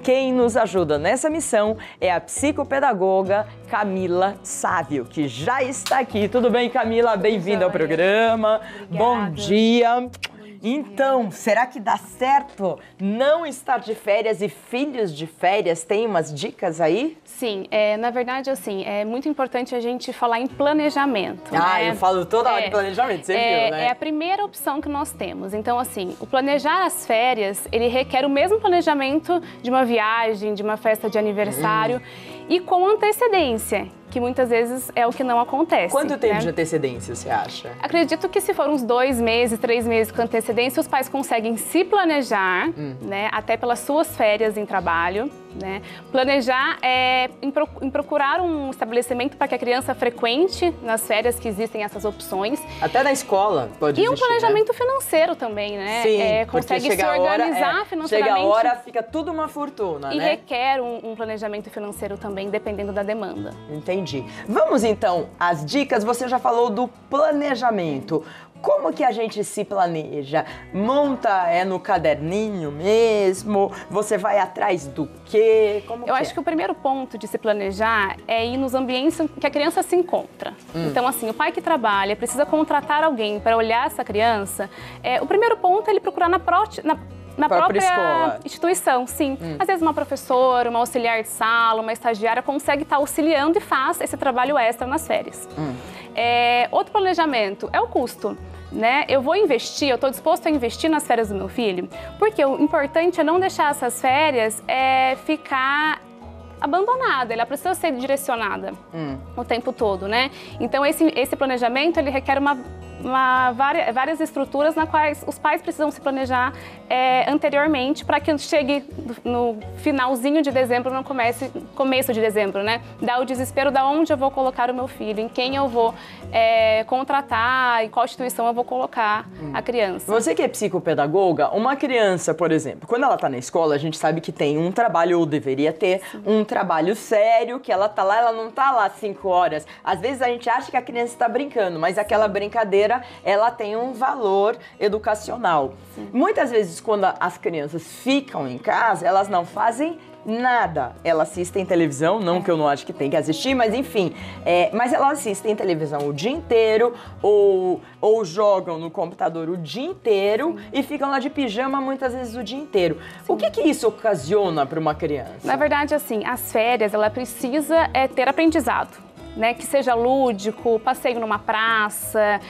Quem nos ajuda nessa missão é a psicopedagoga Camila Sávio, que já está aqui. Tudo bem, Camila? Bem-vinda ao programa. Obrigada. Bom dia. Então, será que dá certo não estar de férias e filhos de férias? Tem umas dicas aí? Sim, na verdade, assim, é muito importante a gente falar em planejamento. Eu falo toda hora de planejamento, você viu, né? É a primeira opção que nós temos. Então, assim, o planejar as férias, ele requer o mesmo planejamento de uma viagem, de uma festa de aniversário e com antecedência, que muitas vezes é o que não acontece. Quanto tempo de antecedência você acha? Acredito que se for uns 2 meses, 3 meses com antecedência, os pais conseguem se planejar, né, até pelas suas férias em trabalho, né? Planejar em procurar um estabelecimento para que a criança frequente nas férias, que existem essas opções. Até na escola pode existir, um planejamento financeiro também, né? Sim, consegue se organizar financeiramente. Chega a hora, fica tudo uma fortuna, e né? requer um planejamento financeiro também, dependendo da demanda. Entendi. Vamos então às dicas. Você já falou do planejamento. Como que a gente se planeja? Monta no caderninho mesmo? Você vai atrás do quê? Eu acho que o primeiro ponto de se planejar é ir nos ambientes que a criança se encontra. Então, assim, o pai que trabalha precisa contratar alguém para olhar essa criança. O primeiro ponto é ele procurar na própria escola. Instituição, sim. Às vezes uma professora, uma auxiliar de sala, uma estagiária consegue estar auxiliando e faz esse trabalho extra nas férias. Outro planejamento é o custo. Né? Eu estou disposto a investir nas férias do meu filho, porque o importante é não deixar essas férias ficar abandonada, ela precisa ser direcionada o tempo todo, né? Então esse planejamento ele requer várias estruturas nas quais os pais precisam se planejar anteriormente para que chegue no finalzinho de dezembro, no começo de dezembro, né? Dá o desespero de onde eu vou colocar o meu filho, em quem eu vou contratar, em qual instituição eu vou colocar a criança. Você que é psicopedagoga, uma criança, por exemplo, quando ela está na escola, a gente sabe que tem um trabalho, ou deveria ter, um trabalho sério, que ela tá lá, ela não tá lá 5 horas. Às vezes a gente acha que a criança está brincando, mas aquela brincadeira ela tem um valor educacional. Muitas vezes, quando as crianças ficam em casa, elas não fazem nada. Elas assistem televisão, não que eu não acho que tem que assistir, mas enfim. Mas elas assistem televisão o dia inteiro ou jogam no computador o dia inteiro e ficam lá de pijama muitas vezes o dia inteiro. O que isso ocasiona para uma criança? Na verdade, assim, as férias, ela precisa ter aprendizado. Né, que seja lúdico, passeio numa praça,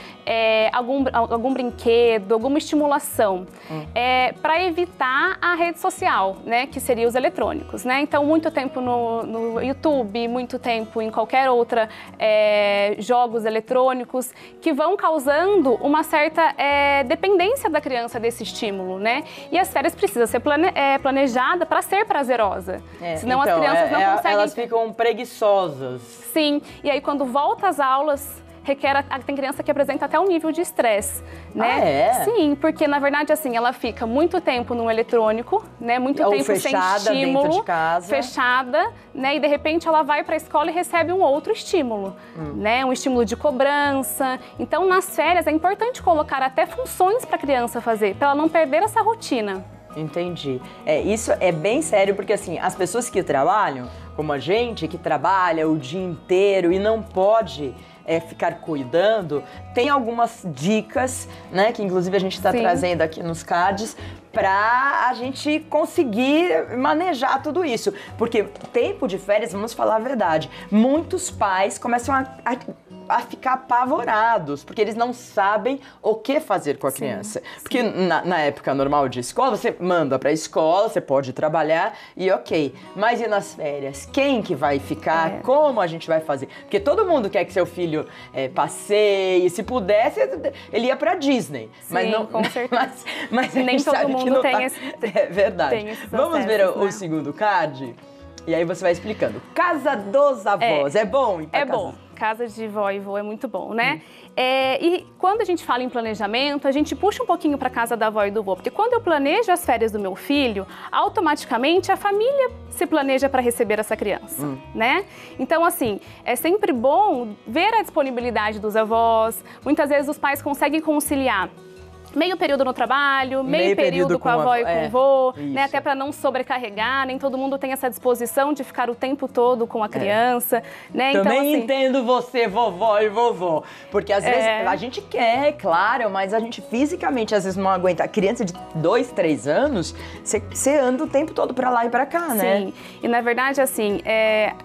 algum brinquedo, alguma estimulação, para evitar a rede social, né, que seria os eletrônicos, né? Então, muito tempo no YouTube, muito tempo em qualquer outra jogos eletrônicos que vão causando uma certa dependência da criança desse estímulo, né? E as férias precisam ser planejada para ser prazerosa, senão então, as crianças não conseguem... Elas ficam preguiçosas. Sim, e aí quando volta às aulas, tem criança que apresenta até um nível de estresse, né? Sim, porque na verdade assim, ela fica muito tempo no eletrônico, né? Muito tempo fechada, sem estímulo, dentro de casa. Fechada, né? E de repente ela vai para a escola e recebe um outro estímulo, né? Um estímulo de cobrança. Então nas férias é importante colocar até funções para a criança fazer, para ela não perder essa rotina. Entendi. Isso é bem sério, porque assim, as pessoas que trabalham, como a gente, que trabalha o dia inteiro e não pode ficar cuidando, tem algumas dicas, né, que inclusive a gente está trazendo aqui nos cards, para a gente conseguir manejar tudo isso. Porque tempo de férias, vamos falar a verdade, muitos pais começam a ficar apavorados, porque eles não sabem o que fazer com a criança. Porque na época normal de escola, você manda pra escola, você pode trabalhar e ok. Mas e nas férias? Quem que vai ficar? Como a gente vai fazer? Porque todo mundo quer que seu filho passeie, se pudesse, ele ia pra Disney. Sim, mas não, com certeza. Mas a nem gente todo sabe mundo que não tem esse... É verdade. Tem esses Vamos ver acessos, o segundo card? E aí você vai explicando. Casa dos avós, é bom ir pra casa? Bom. Casa de vó e vô é muito bom, né? E quando a gente fala em planejamento, a gente puxa um pouquinho para casa da avó e do vô, porque quando eu planejo as férias do meu filho, automaticamente a família se planeja para receber essa criança, né? Então, assim, é sempre bom ver a disponibilidade dos avós. Muitas vezes os pais conseguem conciliar meio período no trabalho, meio período com a avó e com o vô, né? Até para não sobrecarregar, nem todo mundo tem essa disposição de ficar o tempo todo com a criança, né? Também então, assim, entendo você, vovó e vovô, porque às vezes a gente quer, claro, mas a gente fisicamente às vezes não aguenta. A criança de 2, 3 anos, você anda o tempo todo para lá e para cá, né? Sim, e na verdade, assim,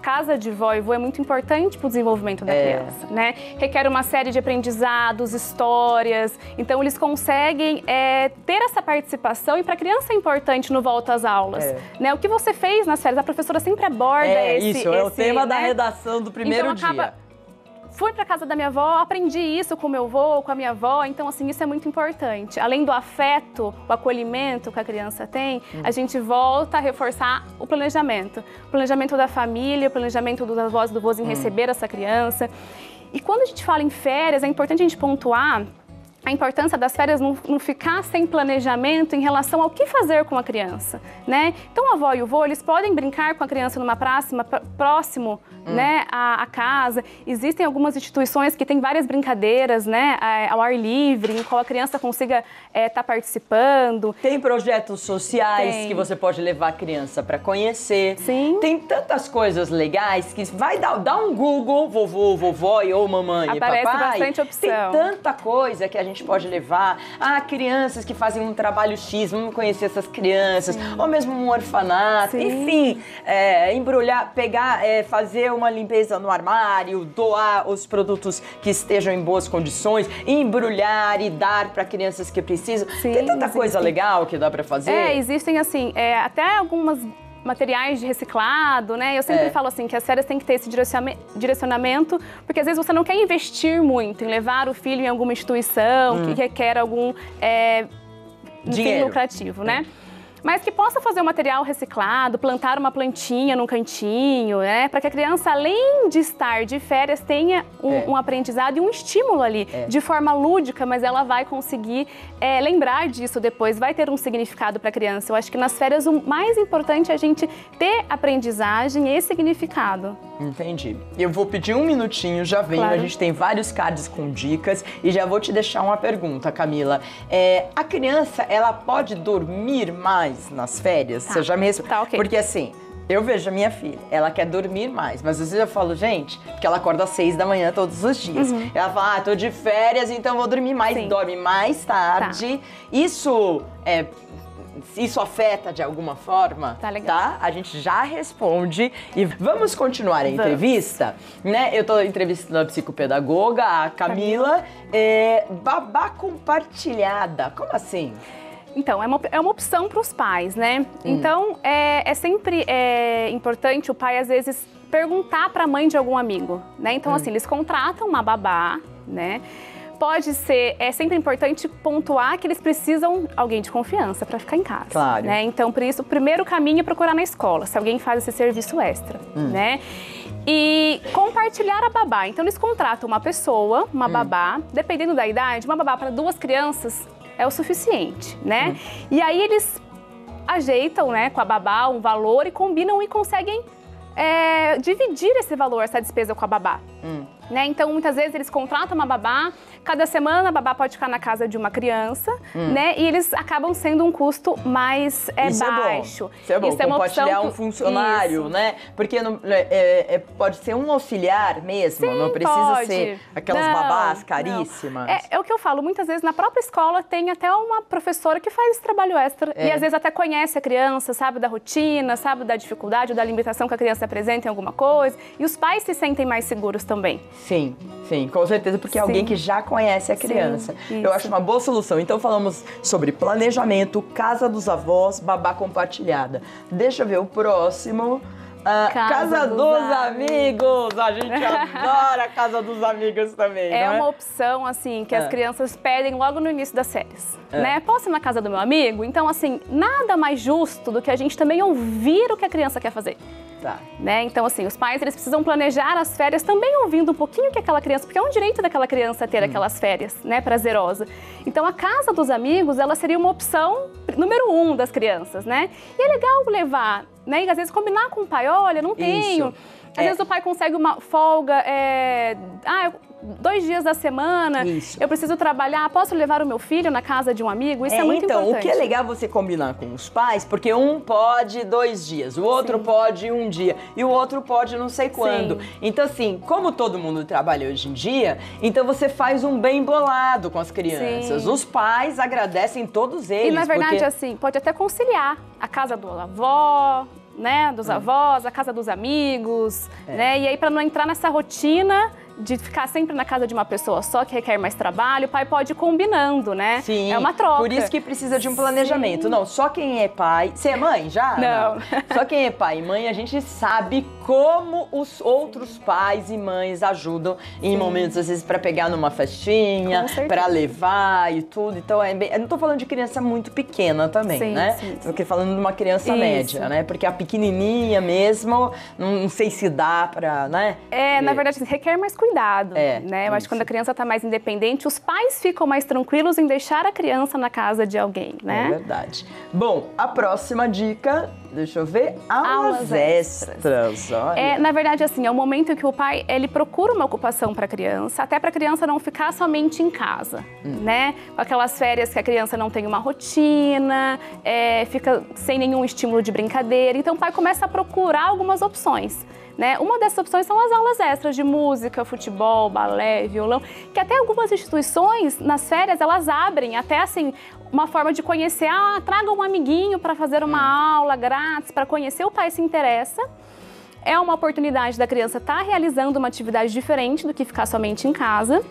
casa de vó e vô é muito importante para o desenvolvimento da criança, né? Requer uma série de aprendizados, histórias, então eles conseguem ter essa participação, e para a criança é importante no volta às aulas, né? O que você fez nas férias, a professora sempre aborda esse... É o tema da redação do primeiro dia. Fui para casa da minha avó, aprendi isso com meu avô, com a minha avó, então assim, isso é muito importante. Além do afeto, o acolhimento que a criança tem, a gente volta a reforçar o planejamento. O planejamento da família, o planejamento dos avós e do vô em receber essa criança. E quando a gente fala em férias, é importante a gente pontuar a importância das férias não ficar sem planejamento em relação ao que fazer com a criança, né? Então, a avó e o vô, eles podem brincar com a criança numa praça, próximo, né, à casa. Existem algumas instituições que têm várias brincadeiras, né, ao ar livre, em qual a criança consiga estar participando. Tem projetos sociais que você pode levar a criança para conhecer. Sim. Tem tantas coisas legais que vai dar um Google, vovô, vovó ou mamãe e papai. Aparece bastante opção. Tem tanta coisa que a gente pode levar. Crianças que fazem um trabalho X, vamos conhecer essas crianças. Ou mesmo um orfanato. Sim. Enfim, embrulhar, pegar, fazer uma limpeza no armário, doar os produtos que estejam em boas condições, embrulhar e dar para crianças que precisam. Sim, tem tanta coisa legal que dá para fazer. Existem assim, até algumas materiais de reciclado, né? Eu sempre falo assim, que as férias têm que ter esse direcionamento, porque às vezes você não quer investir muito em levar o filho em alguma instituição que requer algum fim lucrativo, né? Mas que possa fazer o material reciclado, plantar uma plantinha num cantinho, né? Para que a criança, além de estar de férias, tenha um aprendizado e um estímulo ali, de forma lúdica, mas ela vai conseguir lembrar disso depois, vai ter um significado para a criança. Eu acho que nas férias o mais importante é a gente ter aprendizagem e significado. Entendi. Eu vou pedir um minutinho, já venho, a gente tem vários cards com dicas e já vou te deixar uma pergunta, Camila. A criança, ela pode dormir mais nas férias? Você já me respondeu? Tá, ok. Porque assim, eu vejo a minha filha, ela quer dormir mais, mas às vezes eu falo, gente, porque ela acorda às 6 da manhã todos os dias. Ela fala, tô de férias, então vou dormir mais. Sim. Dorme mais tarde. Isso afeta de alguma forma? Tá legal. Tá? A gente já responde e vamos continuar a entrevista, né? Eu tô entrevistando a psicopedagoga, a Camila. Babá compartilhada, como assim? Então, é uma opção para os pais, né? Então, é sempre importante o pai, às vezes, perguntar para a mãe de algum amigo, né? Então, assim, eles contratam uma babá, né? Pode ser, é sempre importante pontuar que eles precisam de alguém de confiança para ficar em casa. Claro. Né? Então, por isso, o primeiro caminho é procurar na escola, se alguém faz esse serviço extra, né? E compartilhar a babá. Então, eles contratam uma pessoa, uma babá, dependendo da idade, uma babá para 2 crianças é o suficiente, né? E aí eles ajeitam, né, com a babá um valor e combinam e conseguem dividir esse valor, essa despesa com a babá. Né? Então, muitas vezes eles contratam uma babá, cada semana a babá pode ficar na casa de uma criança, né? E eles acabam sendo um custo mais baixo. Isso é bom, Isso é uma opção compartilhar um funcionário, né? Porque pode ser um auxiliar mesmo, Sim, não precisa pode. ser aquelas babás caríssimas. É o que eu falo, muitas vezes na própria escola tem até uma professora que faz esse trabalho extra e às vezes até conhece a criança, sabe da rotina, sabe da dificuldade ou da limitação que a criança apresenta em alguma coisa, e os pais se sentem mais seguros também. Sim, com certeza, porque é alguém que já conhece a criança. Eu acho uma boa solução. Então falamos sobre planejamento, casa dos avós, babá compartilhada. Deixa eu ver o próximo. Casa dos amigos! A gente adora a casa dos amigos também, É não é? uma opção, assim, que as crianças pedem logo no início das séries, né? Posso ir na casa do meu amigo? Então, assim, nada mais justo do que a gente também ouvir o que a criança quer fazer. Tá. Né? Então, assim, os pais, eles precisam planejar as férias também ouvindo um pouquinho que aquela criança, porque é um direito daquela criança ter aquelas férias, né, prazerosa. Então, a casa dos amigos, ela seria uma opção número 1 das crianças, né? E é legal levar né? E às vezes combinar com o pai, olha, não tenho. Às vezes o pai consegue uma folga, 2 dias da semana, eu preciso trabalhar, posso levar o meu filho na casa de um amigo? Isso é muito importante. Então, o que é legal você combinar com os pais, porque um pode 2 dias, o outro pode 1 dia e o outro pode não sei quando. Sim. Então, assim, como todo mundo trabalha hoje em dia, então você faz um bem bolado com as crianças. Sim. Os pais agradecem todos eles. E, na verdade, assim, pode até conciliar a casa do avó, né, dos avós, a casa dos amigos, né? E aí, para não entrar nessa rotina de ficar sempre na casa de uma pessoa só, que requer mais trabalho, o pai pode ir combinando, né? Sim, é uma troca. Por isso que precisa de um planejamento. Sim. Não, só quem é pai... Você é mãe já? Não. Só quem é pai e mãe, a gente sabe como os outros pais e mães ajudam em momentos, às vezes, para pegar numa festinha, para levar e tudo. Então, eu não tô falando de criança muito pequena também, né? Sim. Tô falando de uma criança média, né? Porque a pequenininha mesmo, não sei se dá para, né? Na verdade, requer mais cuidado, né? Eu acho que quando a criança está mais independente, os pais ficam mais tranquilos em deixar a criança na casa de alguém, né? É verdade. Bom, a próxima dica, deixa eu ver, aulas extras. Olha. Na verdade, assim, é o momento em que o pai, ele procura uma ocupação para a criança, até para a criança não ficar somente em casa, né? Com aquelas férias que a criança não tem uma rotina, fica sem nenhum estímulo de brincadeira. Então, o pai começa a procurar algumas opções. Né? Uma dessas opções são as aulas extras de música, futebol, balé, violão, que até algumas instituições, nas férias, elas abrem até assim uma forma de conhecer, traga um amiguinho para fazer uma aula grátis, para conhecer, o pai se interessa. É uma oportunidade da criança estar realizando uma atividade diferente do que ficar somente em casa.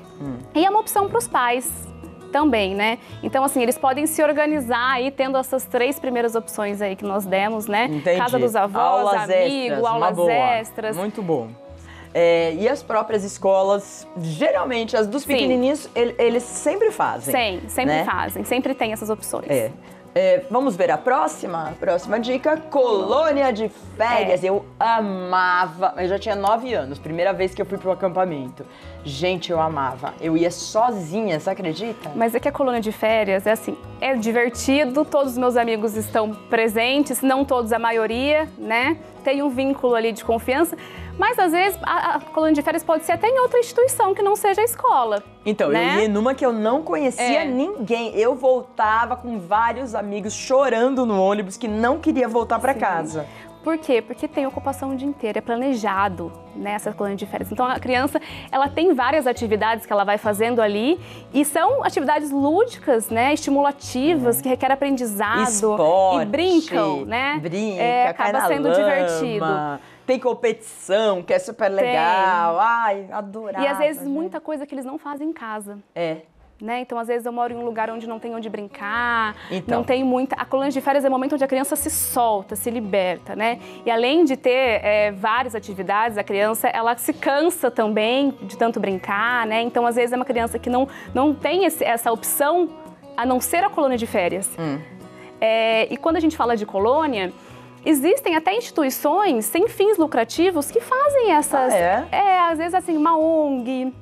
E é uma opção para os pais também, né? Então, assim, eles podem se organizar aí, tendo essas 3 primeiras opções aí que nós demos, né? Entendi. Casa dos avós, aulas amigo, aulas boa. Extras. Muito bom. E as próprias escolas, geralmente, as dos pequenininhos, eles sempre fazem. Sempre fazem. Sempre tem essas opções. Vamos ver a próxima dica, colônia de férias. Eu amava, eu já tinha 9 anos, primeira vez que eu fui para o acampamento. Gente, eu amava. Eu ia sozinha, você acredita? Mas é que a colônia de férias é assim, é divertido, todos os meus amigos estão presentes, não todos, a maioria, né? Tem um vínculo ali de confiança, mas às vezes a colônia de férias pode ser até em outra instituição que não seja a escola. Então, né? Eu ia numa que eu não conhecia ninguém. Eu voltava com vários amigos chorando no ônibus que não queria voltar para casa. Por quê? Porque tem ocupação o dia inteiro, é planejado, né, essa colônia de férias. Então, a criança, ela tem várias atividades que ela vai fazendo ali e são atividades lúdicas, né, estimulativas, que requerem aprendizado. Esporte, e brincam, né? Acaba sendo divertido. Tem competição, que é super legal. Ai, adorava. E às vezes muita coisa que eles não fazem em casa. Né? Então, às vezes, eu moro em um lugar onde não tem onde brincar, não tem muita... A colônia de férias é o momento onde a criança se solta, se liberta, né? E além de ter várias atividades, a criança, ela se cansa também de tanto brincar, né? Então, às vezes, é uma criança que não tem essa opção, a não ser a colônia de férias. E quando a gente fala de colônia, existem até instituições sem fins lucrativos que fazem essas... às vezes, assim, uma ONG...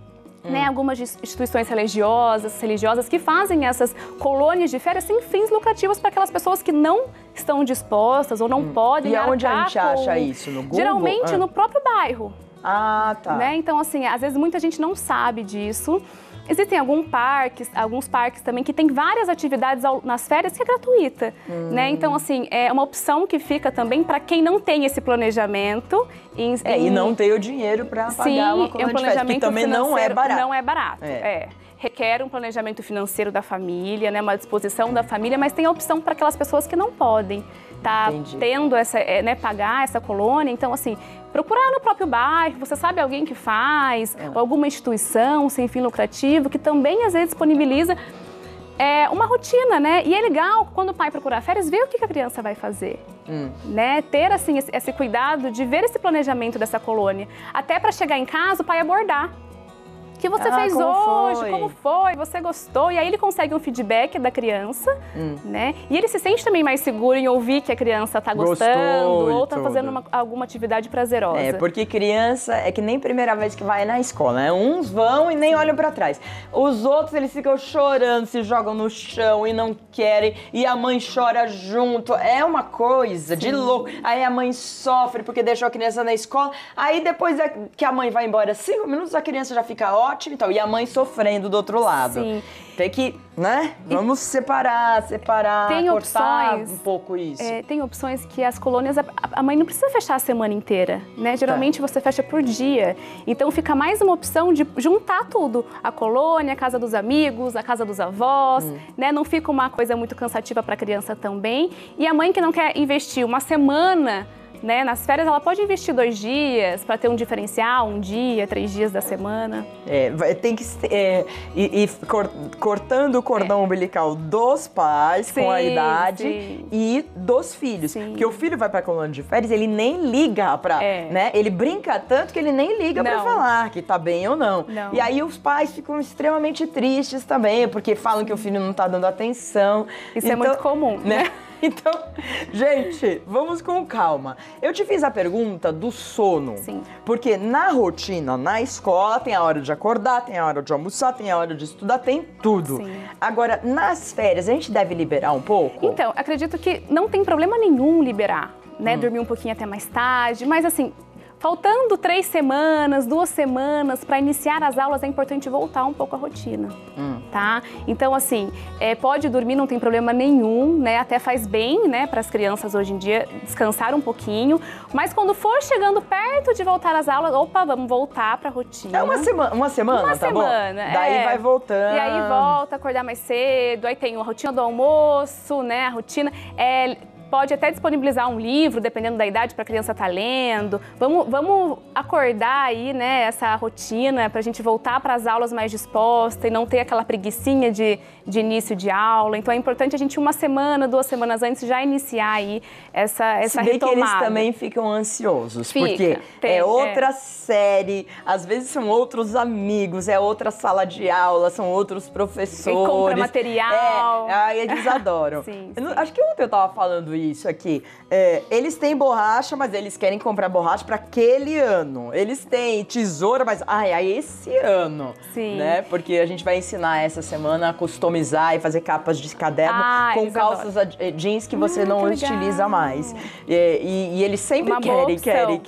Né, algumas instituições religiosas que fazem essas colônias de férias sem fins lucrativos para aquelas pessoas que não estão dispostas ou não podem arcar. E onde a gente acha isso? No Google? Geralmente no próprio bairro. Tá. Né? Então, assim, às vezes muita gente não sabe disso. Existem alguns parques também que tem várias atividades nas férias que é gratuita, né? Então, assim, é uma opção que fica também para quem não tem esse planejamento. E não tem o dinheiro para pagar uma colônia de férias, que também não é barato. Não é barato, requer um planejamento financeiro da família, né? Uma disposição da família, mas tem a opção para aquelas pessoas que não podem tendo pagar essa colônia. Então, assim, procurar no próprio bairro, você sabe alguém que faz, ou alguma instituição sem fim lucrativo, que também, às vezes, disponibiliza uma rotina, né? E é legal, quando o pai procurar férias, ver o que a criança vai fazer, né? Ter, assim, esse cuidado de ver esse planejamento dessa colônia, até para chegar em casa, o pai abordar. que você fez hoje? Como foi? Você gostou? E aí ele consegue um feedback da criança, né? E ele se sente também mais seguro em ouvir que a criança tá gostando ou tá fazendo alguma atividade prazerosa. É, porque criança é que nem primeira vez que vai na escola, né? Uns vão e nem olham pra trás. Os outros, eles ficam chorando, se jogam no chão e não querem, e a mãe chora junto. É uma coisa de louco. Aí a mãe sofre porque deixou a criança na escola, aí depois que a mãe vai embora 5 minutos, a criança já fica ótima, então, e a mãe sofrendo do outro lado. Sim. Tem que, né? Vamos separar, tem cortar opções, um pouco isso. Tem opções que as colônias, a mãe não precisa fechar a semana inteira, né? Geralmente você fecha por dia. Então fica mais uma opção de juntar tudo. A colônia, a casa dos amigos, a casa dos avós, né? Não fica uma coisa muito cansativa para a criança também. E a mãe que não quer investir uma semana, né, nas férias, ela pode investir 2 dias para ter um diferencial, 1 dia, 3 dias da semana. Tem que ir cortando o cordão umbilical dos pais com a idade e dos filhos. Porque o filho vai para a colônia de férias, ele nem liga para, né? Ele brinca tanto que ele nem liga para falar que tá bem ou não. E aí os pais ficam extremamente tristes também, porque falam que o filho não tá dando atenção. Isso é muito comum, né? Então, gente, vamos com calma. Eu te fiz a pergunta do sono. Sim. Porque na rotina, na escola, tem a hora de acordar, tem a hora de almoçar, tem a hora de estudar, tem tudo. Sim. Agora, nas férias, a gente deve liberar um pouco? Então, acredito que não tem problema nenhum liberar, né? Dormir um pouquinho até mais tarde, mas assim, faltando 3 semanas, 2 semanas para iniciar as aulas, é importante voltar um pouco à rotina, tá? Então, assim, pode dormir, não tem problema nenhum, né? Até faz bem, né, para as crianças hoje em dia descansar um pouquinho. Mas quando for chegando perto de voltar às aulas, vamos voltar para a rotina. É uma semana, tá bom? Daí vai voltando. E aí volta, acordar mais cedo, aí tem a rotina do almoço, né? A rotina pode até disponibilizar um livro, dependendo da idade, para a criança estar lendo. Vamos acordar aí, né, essa rotina para a gente voltar para as aulas mais disposta e não ter aquela preguicinha de início de aula. Então é importante a gente 1 semana, 2 semanas antes já iniciar aí essa retomada. Que eles também ficam ansiosos, porque é outra série, às vezes são outros amigos, é outra sala de aula, são outros professores. E compra material. Eles adoram. Sim. Acho que ontem eu tava falando isso aqui. Eles têm borracha, mas eles querem comprar borracha para aquele ano. Eles têm tesoura, mas é esse ano. Sim. Né? Porque a gente vai ensinar essa semana a customizar e fazer capas de caderno com calças jeans que você não utiliza mais. E eles sempre querem.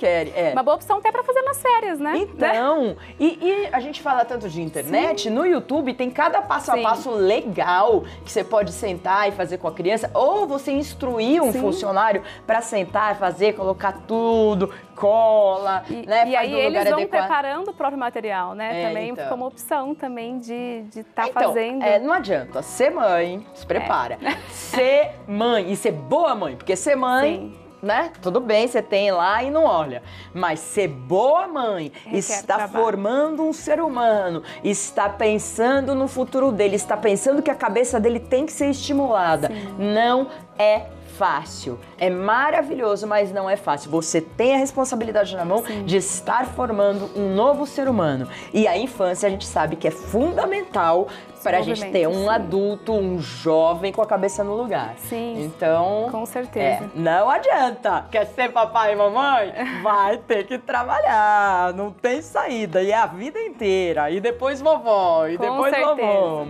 Uma boa opção até para fazer nas férias, né? Então, e a gente fala tanto de internet, no YouTube tem cada passo a passo legal que você pode sentar e fazer com a criança, ou você instruir um funcionário para sentar e fazer, colocar tudo, cola, né? E aí eles vão preparando o próprio material, né? Também fica uma opção também de estar fazendo. Não adianta ser mãe, se prepara. Ser mãe e ser boa mãe, porque ser mãe, né? Tudo bem, você tem lá e não olha. Mas ser boa mãe, está formando um ser humano, está pensando no futuro dele, está pensando que a cabeça dele tem que ser estimulada. Não é fácil. É maravilhoso, mas não é fácil. Você tem a responsabilidade na mão de estar formando um novo ser humano. E a infância, a gente sabe que é fundamental para a gente ter um adulto, um jovem com a cabeça no lugar. Sim, então, com certeza. Não adianta. Quer ser papai e mamãe? Vai ter que trabalhar. Não tem saída. E é a vida inteira. E depois vovó. E depois vovó.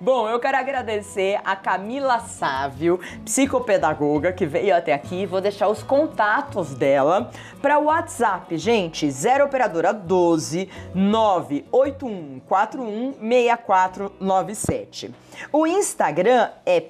Bom, eu quero agradecer a Camila Sávio, psicopedagoga, que veio até aqui. Vou deixar os contatos dela para o WhatsApp, gente, 0 operadora 12 98141 6497. O Instagram é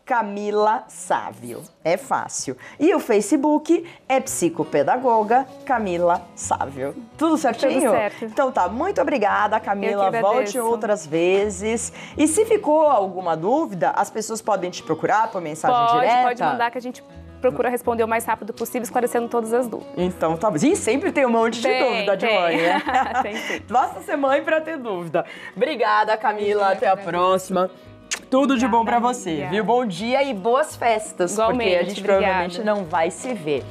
Camila Sávio. É fácil. E o Facebook é Psicopedagoga Camila Sávio. Tudo certinho? Tudo certo. Então tá, muito obrigada, Camila. Volte outras vezes. E se ficou alguma dúvida, as pessoas podem te procurar por mensagem direta? Pode mandar que a gente procura responder o mais rápido possível, esclarecendo todas as dúvidas. Então tá bom. E sempre tem um monte de dúvida de mãe, né? Tem sim. Basta ser mãe pra ter dúvida. Obrigada, Camila. Até a próxima. Tudo de bom pra você, viu? Bom dia e boas festas, porque a gente provavelmente não vai se ver.